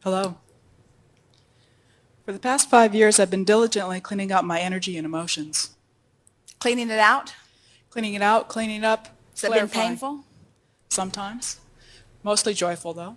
Hello. For the past 5 years, I've been diligently cleaning up my energy and emotions. Cleaning it out? Cleaning it out, cleaning it up, Has it been clarifying. painful? Sometimes. Mostly joyful, though.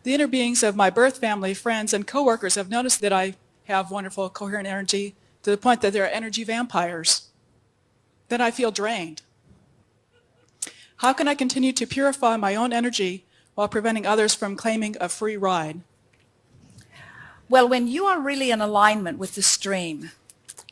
The inner beings of my birth family, friends, and coworkers have noticed that I have wonderful, coherent energy to the point that they're energy vampires. Then I feel drained. How can I continue to purify my own energy while preventing others from claiming a free ride? Well, when you are really in alignment with the stream,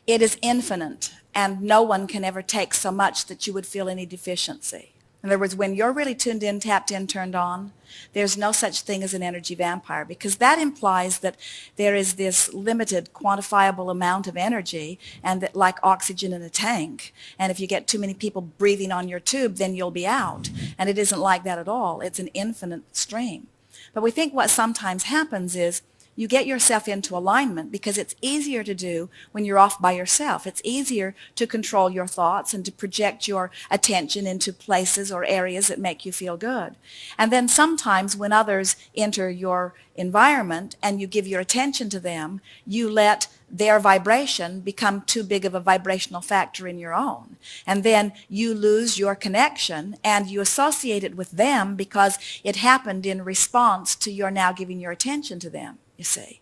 it is infinite, and no one can ever take so much that you would feel any deficiency. In other words, when you're really tuned in, tapped in, turned on, there's no such thing as an energy vampire, because that implies that there is this limited, quantifiable amount of energy, and that like oxygen in a tank. And if you get too many people breathing on your tube, then you'll be out. And it isn't like that at all. It's an infinite stream. But we think what sometimes happens is you get yourself into alignment because it's easier to do when you're off by yourself. It's easier to control your thoughts and to project your attention into places or areas that make you feel good. And then sometimes when others enter your environment and you give your attention to them, you let their vibration become too big of a vibrational factor in your own. And then you lose your connection and you associate it with them because it happened in response to your now giving your attention to them, you see.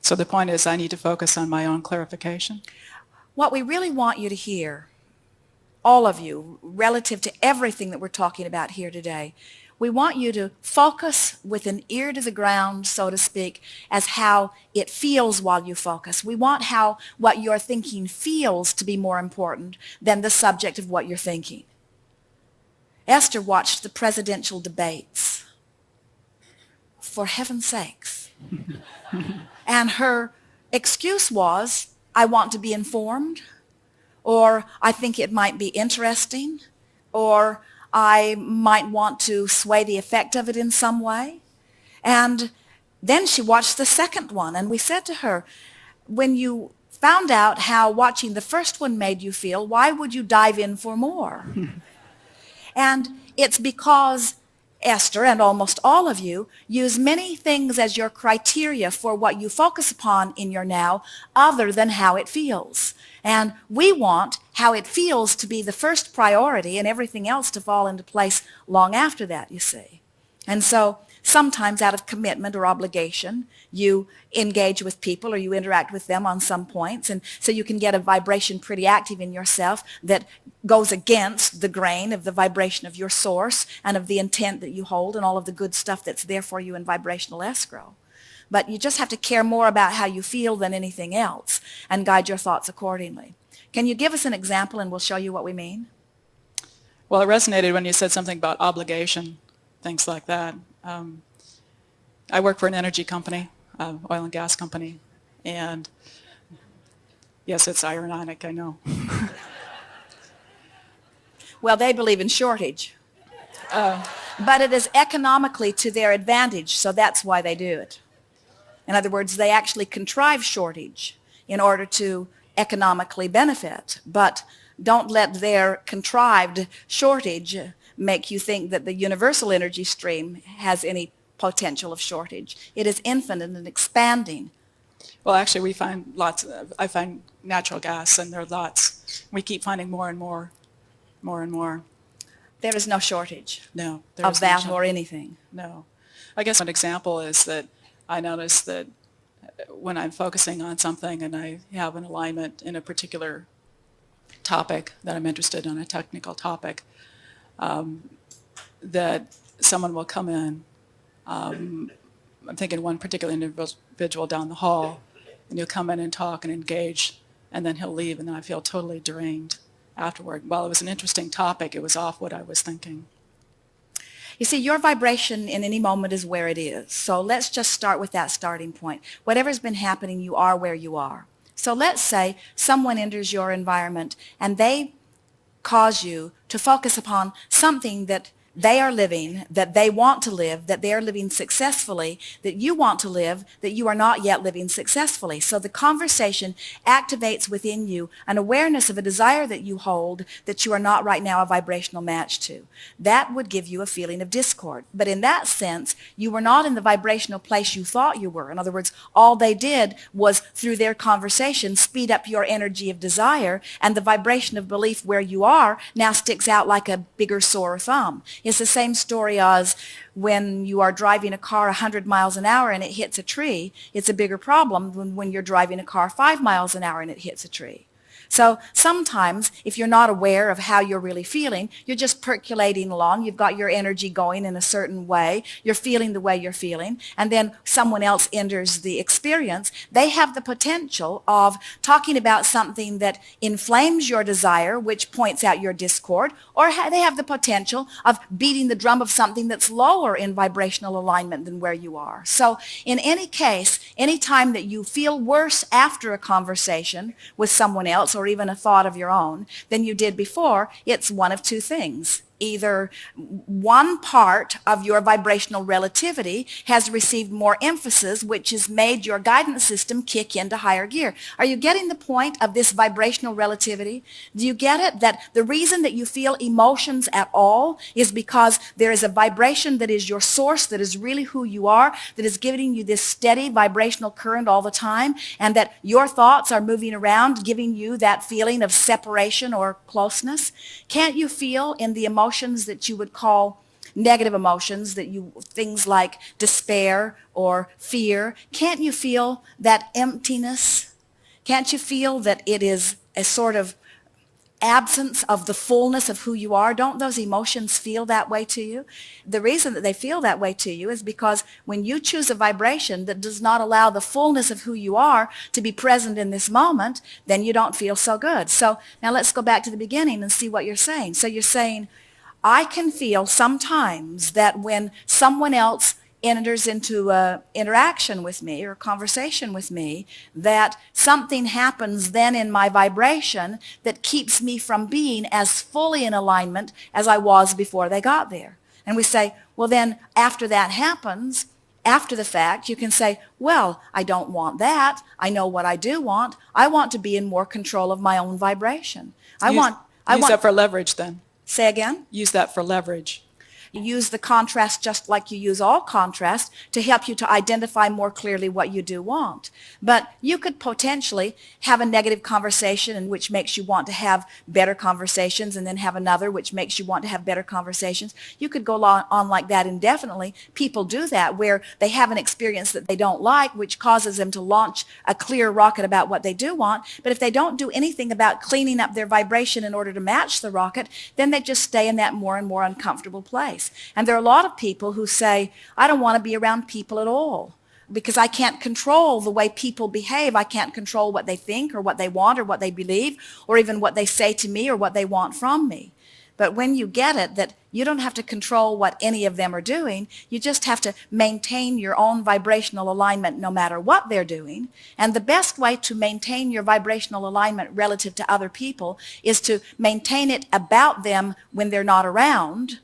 So the point is I need to focus on my own clarification? What we really want you to hear, all of you, relative to everything that we're talking about here today, we want you to focus with an ear to the ground, so to speak, as how it feels while you focus. We want how what you're thinking feels to be more important than the subject of what you're thinking. Esther watched the presidential debates. For heaven's sakes. And her excuse was, I want to be informed, or I think it might be interesting, or I might want to sway the effect of it in some way. And then she watched the second one, and we said to her, when you found out how watching the first one made you feel, why would you dive in for more? And it's because Esther and almost all of you use many things as your criteria for what you focus upon in your now other than how it feels. And we want how it feels to be the first priority and everything else to fall into place long after that, you see. And so sometimes out of commitment or obligation, you engage with people or you interact with them on some points. And so you can get a vibration pretty active in yourself that goes against the grain of the vibration of your source and of the intent that you hold and all of the good stuff that's there for you in vibrational escrow. But you just have to care more about how you feel than anything else and guide your thoughts accordingly. Can you give us an example and we'll show you what we mean? Well, it resonated when you said something about obligation, things like that. I work for an energy company, oil and gas company, and yes, it's ironic, I know. Well, they believe in shortage. But it is economically to their advantage, so that's why they do it. In other words, they actually contrive shortage in order to economically benefit. But don't let their contrived shortage make you think that the universal energy stream has any potential of shortage. It is infinite and expanding. Well, actually, we find I find natural gas, and there are lots. We keep finding more and more, more and more. There is no shortage No, of that or anything. No. I guess an example is that I notice that when I'm focusing on something and I have an alignment in a particular topic that I'm interested in, a technical topic, that someone will come in. I'm thinking one particular individual down the hall, and he'll come in and talk and engage, and then he'll leave, and then I feel totally drained afterward. While it was an interesting topic, it was off what I was thinking. You see, your vibration in any moment is where it is. So let's just start with that starting point. Whatever's been happening, you are where you are. So let's say someone enters your environment and they cause you to focus upon something that they are living, that they want to live, that they are living successfully, that you want to live, that you are not yet living successfully. So the conversation activates within you an awareness of a desire that you hold that you are not right now a vibrational match to. That would give you a feeling of discord. But in that sense, you were not in the vibrational place you thought you were. In other words, all they did was, through their conversation, speed up your energy of desire, and the vibration of belief where you are now sticks out like a bigger sore thumb. It's the same story as when you are driving a car 100 miles an hour and it hits a tree. It's a bigger problem than when you're driving a car 5 miles an hour and it hits a tree. So sometimes, if you're not aware of how you're really feeling, you're just percolating along. You've got your energy going in a certain way. You're feeling the way you're feeling. And then someone else enters the experience. They have the potential of talking about something that inflames your desire, which points out your discord, or they have the potential of beating the drum of something that's lower in vibrational alignment than where you are. So in any case, any time that you feel worse after a conversation with someone else, or even a thought of your own, than you did before, it's one of two things. Either one part of your vibrational relativity has received more emphasis, which has made your guidance system kick into higher gear. Are you getting the point of this vibrational relativity? Do you get it? That the reason that you feel emotions at all is because there is a vibration that is your source, that is really who you are, that is giving you this steady vibrational current all the time, and that your thoughts are moving around, giving you that feeling of separation or closeness. Can't you feel in the emotions that you would call negative emotions, things like despair or fear, can't you feel that emptiness? Can't you feel that it is a sort of absence of the fullness of who you are? Don't those emotions feel that way to you? The reason that they feel that way to you is because when you choose a vibration that does not allow the fullness of who you are to be present in this moment, then you don't feel so good. So now let's go back to the beginning and see what you're saying. So you're saying, I can feel sometimes that when someone else enters into an interaction with me or a conversation with me, that something happens then in my vibration that keeps me from being as fully in alignment as I was before they got there. And we say, well then, after that happens, after the fact, you can say, well, I don't want that. I know what I do want. I want to be in more control of my own vibration. Use that for leverage then. Say again? Use that for leverage. You use the contrast just like you use all contrast to help you to identify more clearly what you do want. But you could potentially have a negative conversation in which makes you want to have better conversations, and then have another which makes you want to have better conversations. You could go on like that indefinitely. People do that where they have an experience that they don't like, which causes them to launch a clear rocket about what they do want. But if they don't do anything about cleaning up their vibration in order to match the rocket, then they just stay in that more and more uncomfortable place. And there are a lot of people who say, I don't want to be around people at all because I can't control the way people behave. I can't control what they think or what they want or what they believe or even what they say to me or what they want from me. But when you get it, that you don't have to control what any of them are doing, you just have to maintain your own vibrational alignment no matter what they're doing. And the best way to maintain your vibrational alignment relative to other people is to maintain it about them when they're not around.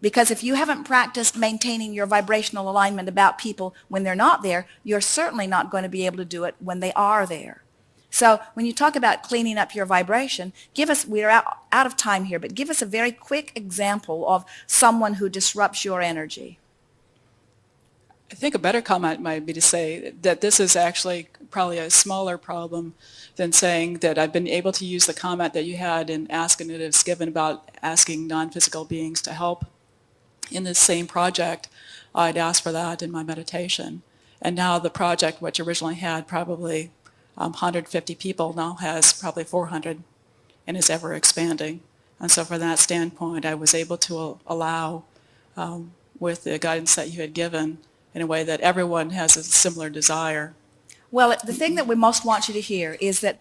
Because if you haven't practiced maintaining your vibrational alignment about people when they're not there, you're certainly not going to be able to do it when they are there. So when you talk about cleaning up your vibration, we're out of time here, but give us a very quick example of someone who disrupts your energy. I think a better comment might be to say that this is actually probably a smaller problem than saying that I've been able to use the comment that you had in Ask and It Is Given about asking non-physical beings to help. In this same project, I'd asked for that in my meditation. And now the project, which originally had probably 150 people, now has probably 400 and is ever expanding. And so from that standpoint, I was able to allow, with the guidance that you had given, in a way that everyone has a similar desire. Well, the thing that we most want you to hear is that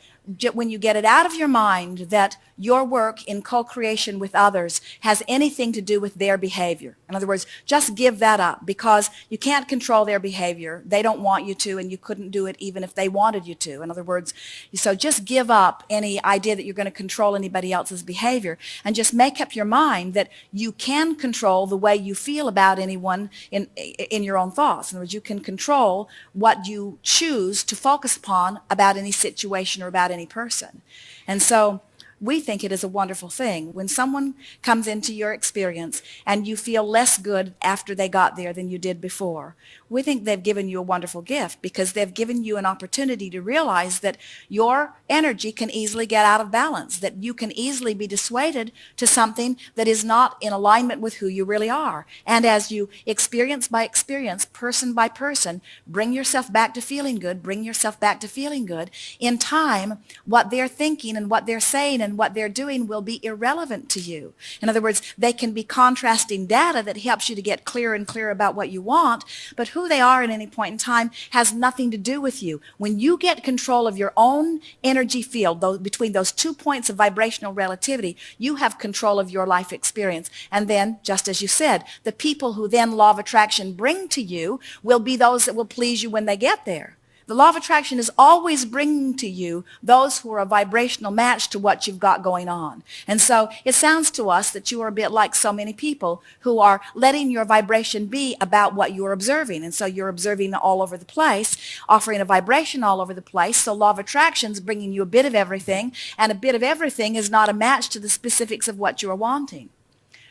when you get it out of your mind that your work in co-creation with others has anything to do with their behavior. In other words, just give that up, because you can't control their behavior. They don't want you to, and you couldn't do it even if they wanted you to. In other words, so just give up any idea that you're going to control anybody else's behavior, and just make up your mind that you can control the way you feel about anyone in your own thoughts. In other words, you can control what you choose to focus upon about any situation or about any person. And so we think it is a wonderful thing when someone comes into your experience and you feel less good after they got there than you did before. We think they've given you a wonderful gift, because they've given you an opportunity to realize that your energy can easily get out of balance, that you can easily be dissuaded to something that is not in alignment with who you really are. And as you experience by experience, person by person, bring yourself back to feeling good, bring yourself back to feeling good, in time, what they're thinking and what they're saying and what they're doing will be irrelevant to you. In other words, they can be contrasting data that helps you to get clearer and clearer about what you want, but who they are at any point in time has nothing to do with you. When you get control of your own energy field, between those 2 points of vibrational relativity, you have control of your life experience. And then, just as you said, the people who then law of attraction bring to you will be those that will please you when they get there. The law of attraction is always bringing to you those who are a vibrational match to what you've got going on. And so it sounds to us that you are a bit like so many people who are letting your vibration be about what you're observing. And so you're observing all over the place, offering a vibration all over the place. So law of attraction is bringing you a bit of everything, and a bit of everything is not a match to the specifics of what you are wanting.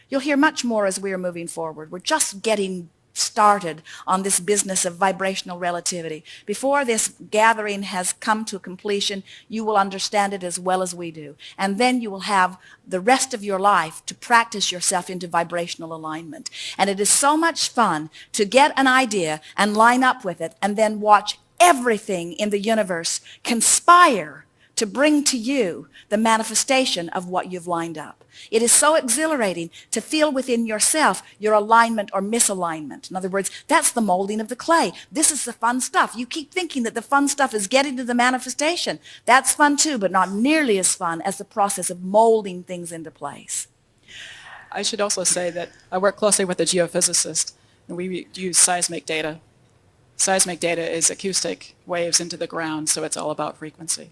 You'll hear much more as we are moving forward. We're just getting started on this business of vibrational relativity. Before this gathering has come to completion, you will understand it as well as we do. And then you will have the rest of your life to practice yourself into vibrational alignment. And it is so much fun to get an idea and line up with it, and then watch everything in the universe conspire to bring to you the manifestation of what you've lined up. It is so exhilarating to feel within yourself your alignment or misalignment. In other words, that's the molding of the clay. This is the fun stuff. You keep thinking that the fun stuff is getting to the manifestation. That's fun too, but not nearly as fun as the process of molding things into place. I should also say that I work closely with a geophysicist, and we use seismic data. Seismic data is acoustic waves into the ground, so it's all about frequency.